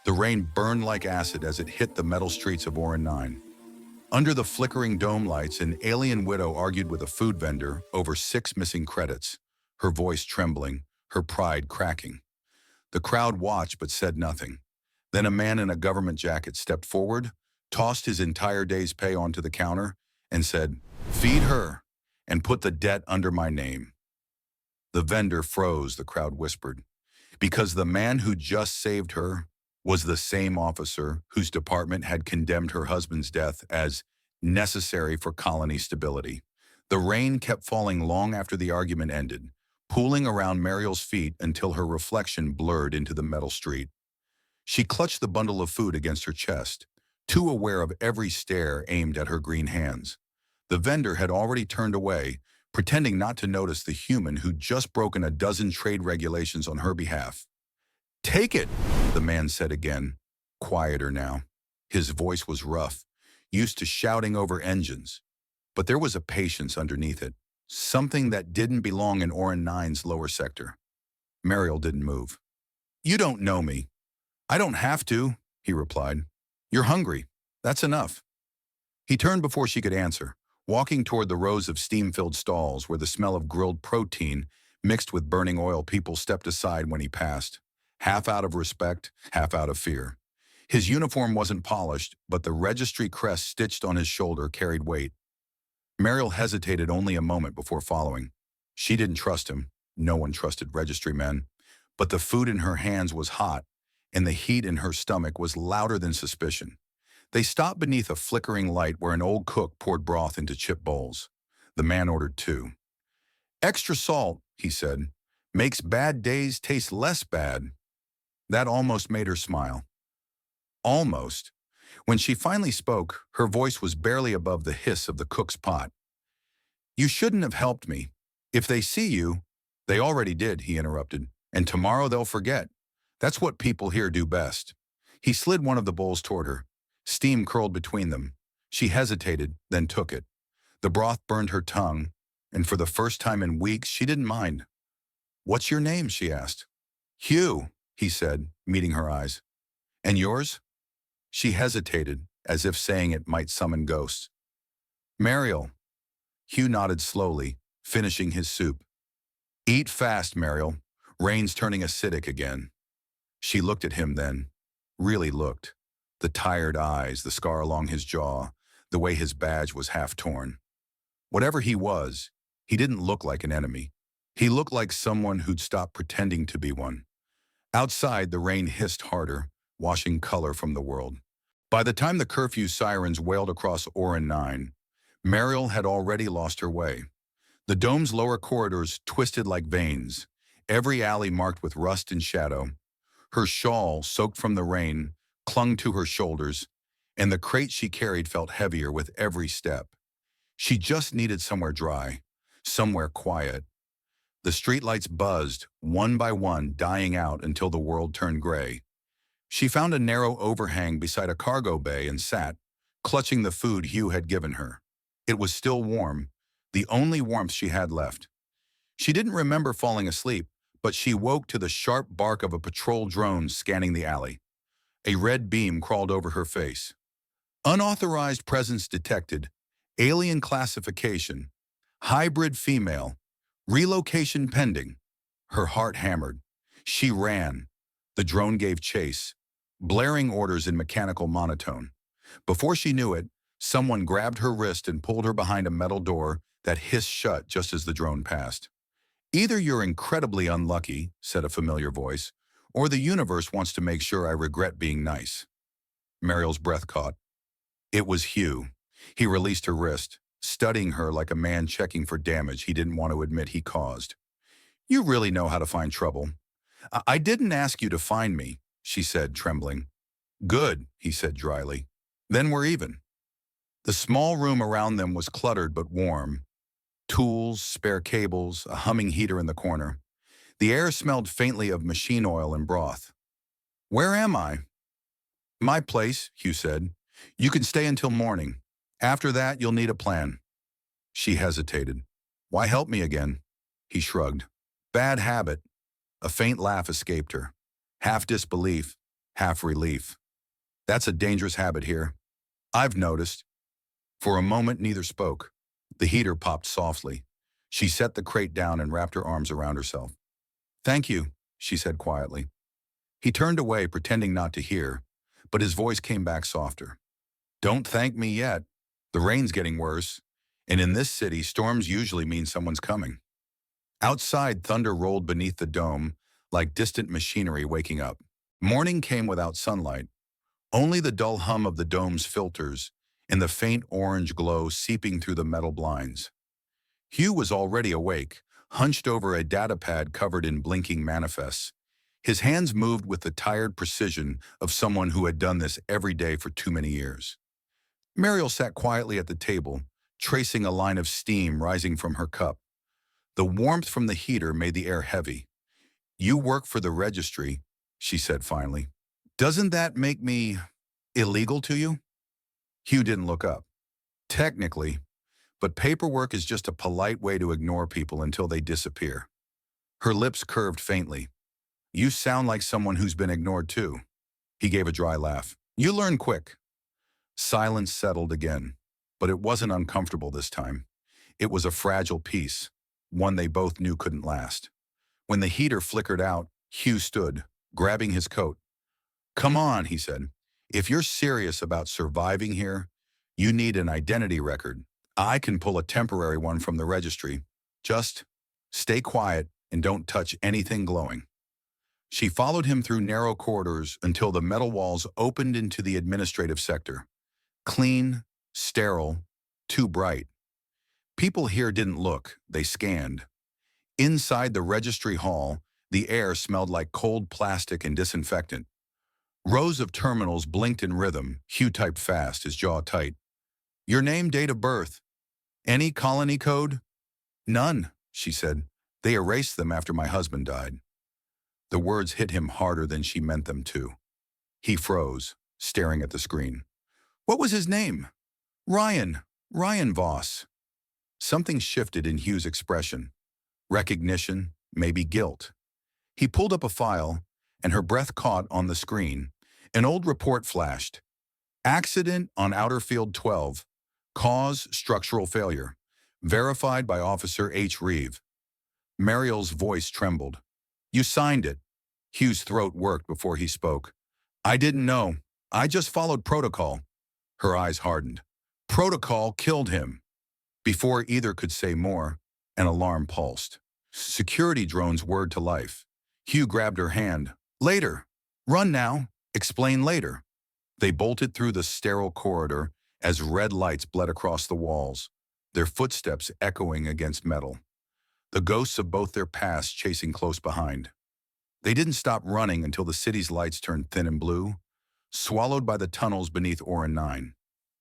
The rain burned like acid as it hit the metal streets of Oran 9. Under the flickering dome lights, an alien widow argued with a food vendor over 6 missing credits, her voice trembling, her pride cracking. The crowd watched but said nothing. Then a man in a government jacket stepped forward, tossed his entire day's pay onto the counter, and said, "Feed her, and put the debt under my name." The vendor froze, the crowd whispered, because the man who just saved her was the same officer whose department had condemned her husband's death as necessary for colony stability. The rain kept falling long after the argument ended, pooling around Mariel's feet until her reflection blurred into the metal street. She clutched the bundle of food against her chest, too aware of every stare aimed at her green hands. The vendor had already turned away, pretending not to notice the human who'd just broken a dozen trade regulations on her behalf. "Take it," the man said again, quieter now. His voice was rough, used to shouting over engines. But there was a patience underneath it, something that didn't belong in Oran 9's lower sector. Mariel didn't move. "You don't know me." "I don't have to," he replied. "You're hungry. That's enough." He turned before she could answer, walking toward the rows of steam-filled stalls where the smell of grilled protein mixed with burning oil. People stepped aside when he passed, half out of respect, half out of fear. His uniform wasn't polished, but the registry crest stitched on his shoulder carried weight. Mariel hesitated only a moment before following. She didn't trust him. No one trusted registry men. But the food in her hands was hot, and the heat in her stomach was louder than suspicion. They stopped beneath a flickering light where an old cook poured broth into chip bowls. The man ordered 2. "Extra salt," he said. "Makes bad days taste less bad." That almost made her smile. Almost. When she finally spoke, her voice was barely above the hiss of the cook's pot. "You shouldn't have helped me. If they see you—" "They already did," he interrupted. "And tomorrow they'll forget. That's what people here do best." He slid one of the bowls toward her. Steam curled between them. She hesitated, then took it. The broth burned her tongue, and for the first time in weeks, she didn't mind. "What's your name?" she asked. "Hugh," he said, meeting her eyes. "And yours?" She hesitated, as if saying it might summon ghosts. "Mariel." Hugh nodded slowly, finishing his soup. "Eat fast, Mariel. Rain's turning acidic again." She looked at him then. Really looked. The tired eyes, the scar along his jaw, the way his badge was half torn. Whatever he was, he didn't look like an enemy. He looked like someone who'd stopped pretending to be one. Outside, the rain hissed harder, washing color from the world. By the time the curfew sirens wailed across Oran 9, Mariel had already lost her way. The dome's lower corridors twisted like veins, every alley marked with rust and shadow. Her shawl, soaked from the rain, clung to her shoulders, and the crate she carried felt heavier with every step. She just needed somewhere dry, somewhere quiet. The streetlights buzzed, one by one, dying out until the world turned gray. She found a narrow overhang beside a cargo bay and sat, clutching the food Hugh had given her. It was still warm, the only warmth she had left. She didn't remember falling asleep, but she woke to the sharp bark of a patrol drone scanning the alley. A red beam crawled over her face. "Unauthorized presence detected. Alien classification. Hybrid female. Relocation pending." Her heart hammered. She ran. The drone gave chase, blaring orders in mechanical monotone. Before she knew it, someone grabbed her wrist and pulled her behind a metal door that hissed shut just as the drone passed. "Either you're incredibly unlucky," said a familiar voice, "or the universe wants to make sure I regret being nice." Mariel's breath caught. It was Hugh. He released her wrist, studying her like a man checking for damage he didn't want to admit he caused. "You really know how to find trouble." I didn't ask you to find me," she said, trembling. "Good," he said dryly. "Then we're even." The small room around them was cluttered but warm. Tools, spare cables, a humming heater in the corner. The air smelled faintly of machine oil and broth. "Where am I?" "My place," Hugh said. "You can stay until morning. After that, you'll need a plan." She hesitated. "Why help me again?" He shrugged. "Bad habit." A faint laugh escaped her. Half disbelief, half relief. That's a dangerous habit here. I've noticed. For a moment, neither spoke. The heater popped softly. She set the crate down and wrapped her arms around herself. Thank you, she said quietly. He turned away, pretending not to hear, but his voice came back softer. Don't thank me yet. The rain's getting worse, and in this city, storms usually mean someone's coming. Outside, thunder rolled beneath the dome, like distant machinery waking up. Morning came without sunlight, only the dull hum of the dome's filters and the faint orange glow seeping through the metal blinds. Hugh was already awake, hunched over a datapad covered in blinking manifests. His hands moved with the tired precision of someone who had done this every day for too many years. Mariel sat quietly at the table, tracing a line of steam rising from her cup. The warmth from the heater made the air heavy. You work for the registry, she said finally. Doesn't that make me illegal to you? Hugh didn't look up. Technically, but paperwork is just a polite way to ignore people until they disappear. Her lips curved faintly. You sound like someone who's been ignored too. He gave a dry laugh. You learn quick. Silence settled again, but it wasn't uncomfortable this time. It was a fragile peace, one they both knew couldn't last. When the heater flickered out, Hugh stood, grabbing his coat. Come on, he said. If you're serious about surviving here, you need an identity record. I can pull a temporary one from the registry. Just stay quiet and don't touch anything glowing. She followed him through narrow corridors until the metal walls opened into the administrative sector. Clean, sterile, too bright. People here didn't look, they scanned. Inside the registry hall, the air smelled like cold plastic and disinfectant. Rows of terminals blinked in rhythm. Hugh typed fast, his jaw tight. Your name, date of birth. Any colony code? None, she said. They erased them after my husband died. The words hit him harder than she meant them to. He froze, staring at the screen. What was his name? Ryan Voss. Something shifted in Hugh's expression. Recognition, maybe guilt. He pulled up a file, and her breath caught on the screen. An old report flashed. Accident on Outer Field 12. Cause structural failure. Verified by Officer H. Reeve. Mariel's voice trembled. You signed it. Hugh's throat worked before he spoke. I didn't know. I just followed protocol. Her eyes hardened. Protocol killed him. Before either could say more, an alarm pulsed. Security drones whirred to life. Hugh grabbed her hand. Later. Run now. Explain later. They bolted through the sterile corridor as red lights bled across the walls, their footsteps echoing against metal. The ghosts of both their pasts chasing close behind. They didn't stop running until the city's lights turned thin and blue, swallowed by the tunnels beneath Orin 9.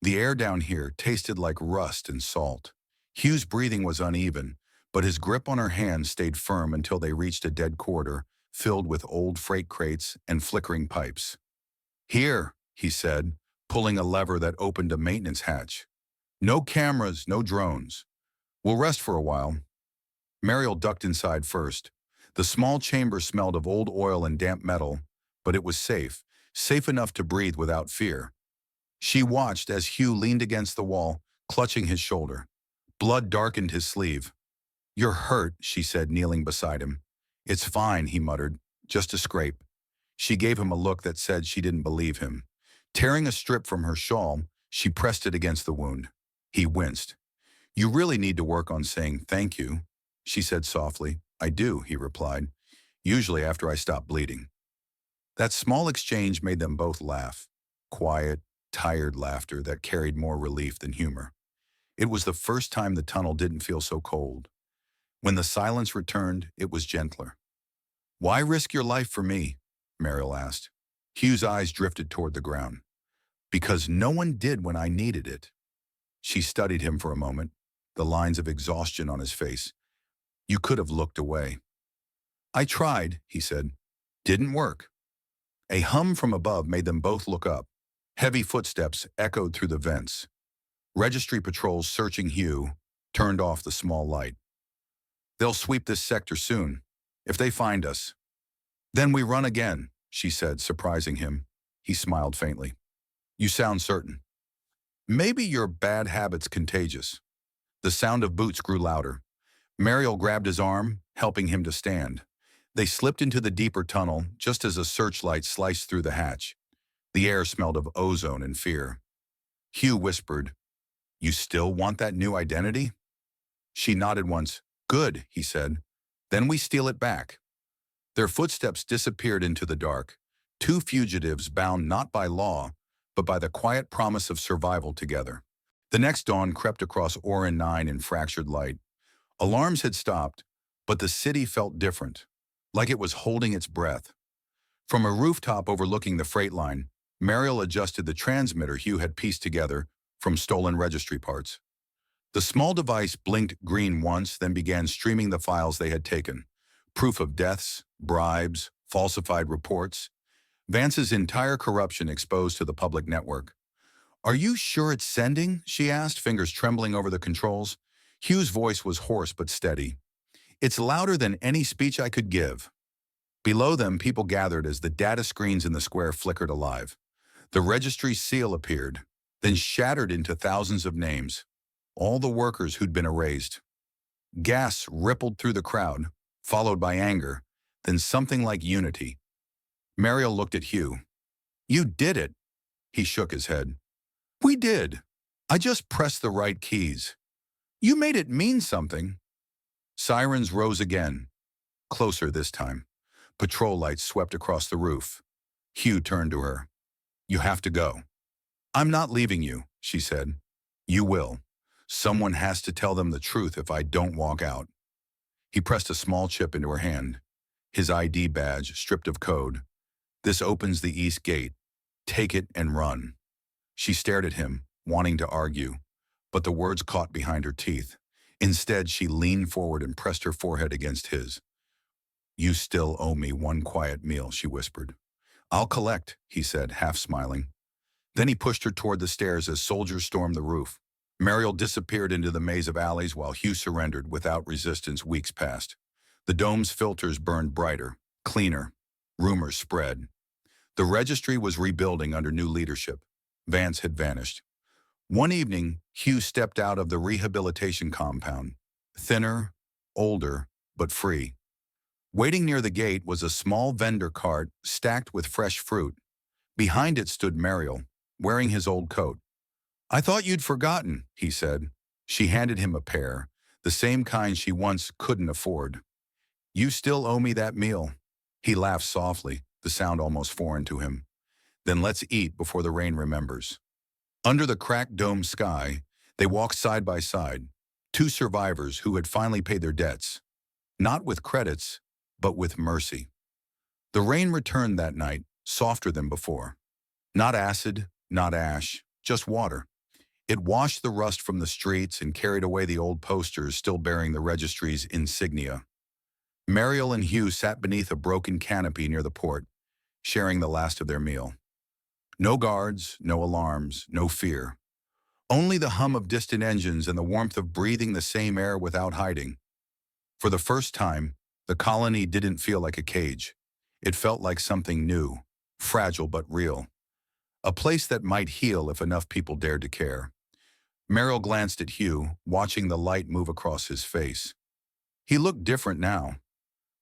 The air down here tasted like rust and salt. Hugh's breathing was uneven, but his grip on her hand stayed firm until they reached a dead corridor filled with old freight crates and flickering pipes. Here, he said, pulling a lever that opened a maintenance hatch. No cameras, no drones. We'll rest for a while. Mariel ducked inside first. The small chamber smelled of old oil and damp metal, but it was safe enough to breathe without fear. She watched as Hugh leaned against the wall, clutching his shoulder. Blood darkened his sleeve. You're hurt, she said, kneeling beside him. It's fine, he muttered, just a scrape. She gave him a look that said she didn't believe him. Tearing a strip from her shawl, she pressed it against the wound. He winced. You really need to work on saying thank you, she said softly. I do, he replied, usually after I stop bleeding. That small exchange made them both laugh. Quiet, tired laughter that carried more relief than humor. It was the first time the tunnel didn't feel so cold. When the silence returned, it was gentler. Why risk your life for me? Mariel asked. Hugh's eyes drifted toward the ground. Because no one did when I needed it. She studied him for a moment, the lines of exhaustion on his face. You could have looked away. I tried, he said. Didn't work. A hum from above made them both look up. Heavy footsteps echoed through the vents. Registry patrols searching Hugh turned off the small light. They'll sweep this sector soon, if they find us. Then we run again, she said, surprising him. He smiled faintly. You sound certain. Maybe your bad habit's contagious. The sound of boots grew louder. Mariel grabbed his arm, helping him to stand. They slipped into the deeper tunnel just as a searchlight sliced through the hatch. The air smelled of ozone and fear. Hugh whispered, You still want that new identity? She nodded once. Good, he said. Then we steal it back. Their footsteps disappeared into the dark, two fugitives bound not by law, but by the quiet promise of survival together. The next dawn crept across Orin 9 in fractured light. Alarms had stopped, but the city felt different, like it was holding its breath. From a rooftop overlooking the freight line, Mariel adjusted the transmitter Hugh had pieced together from stolen registry parts. The small device blinked green once, then began streaming the files they had taken. Proof of deaths, bribes, falsified reports. Vance's entire corruption exposed to the public network. Are you sure it's sending? She asked, fingers trembling over the controls. Hugh's voice was hoarse but steady. It's louder than any speech I could give. Below them, people gathered as the data screens in the square flickered alive. The registry seal appeared, then shattered into thousands of names. All the workers who'd been erased. Gas rippled through the crowd, followed by anger, then something like unity. Mariel looked at Hugh. You did it. He shook his head. We did. I just pressed the right keys. You made it mean something. Sirens rose again, closer this time. Patrol lights swept across the roof. Hugh turned to her. You have to go. I'm not leaving you, she said. You will. Someone has to tell them the truth if I don't walk out. He pressed a small chip into her hand. His ID badge, stripped of code. This opens the east gate. Take it and run. She stared at him, wanting to argue, but the words caught behind her teeth. Instead, she leaned forward and pressed her forehead against his. You still owe me one quiet meal, she whispered. I'll collect, he said, half smiling. Then he pushed her toward the stairs as soldiers stormed the roof. Mariel disappeared into the maze of alleys while Hugh surrendered without resistance. Weeks passed. The dome's filters burned brighter, cleaner. Rumors spread. The registry was rebuilding under new leadership. Vance had vanished. One evening, Hugh stepped out of the rehabilitation compound. Thinner, older, but free. Waiting near the gate was a small vendor cart stacked with fresh fruit. Behind it stood Mariel, wearing his old coat. I thought you'd forgotten, he said. She handed him a pear, the same kind she once couldn't afford. You still owe me that meal. He laughed softly, the sound almost foreign to him. Then let's eat before the rain remembers. Under the cracked dome sky, they walked side by side, two survivors who had finally paid their debts. Not with credits, but with mercy. The rain returned that night, softer than before. Not acid, not ash, just water. It washed the rust from the streets and carried away the old posters still bearing the registry's insignia. Mariel and Hugh sat beneath a broken canopy near the port, sharing the last of their meal. No guards, no alarms, no fear. Only the hum of distant engines and the warmth of breathing the same air without hiding. For the first time, the colony didn't feel like a cage. It felt like something new, fragile but real. A place that might heal if enough people dared to care. Mariel glanced at Hugh, watching the light move across his face. He looked different now.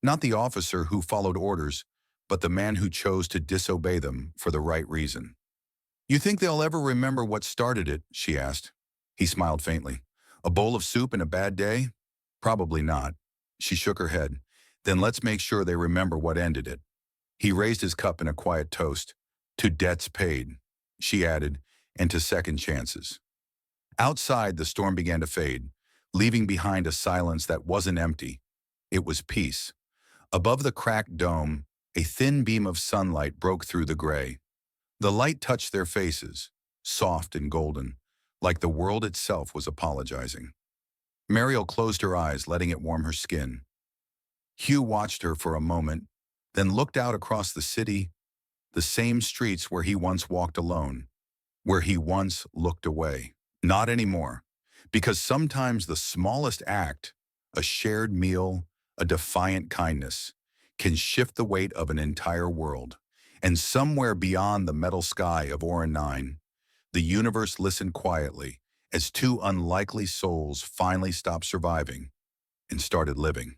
Not the officer who followed orders, but the man who chose to disobey them for the right reason. You think they'll ever remember what started it? She asked. He smiled faintly. A bowl of soup and a bad day? Probably not. She shook her head. Then let's make sure they remember what ended it. He raised his cup in a quiet toast. To debts paid, she added, and to second chances. Outside, the storm began to fade, leaving behind a silence that wasn't empty. It was peace. Above the cracked dome, a thin beam of sunlight broke through the gray. The light touched their faces, soft and golden, like the world itself was apologizing. Mariel closed her eyes, letting it warm her skin. Hugh watched her for a moment, then looked out across the city, the same streets where he once walked alone, where he once looked away. Not anymore, because sometimes the smallest act, a shared meal, a defiant kindness, can shift the weight of an entire world. And somewhere beyond the metal sky of Orin 9, the universe listened quietly as two unlikely souls finally stopped surviving and started living.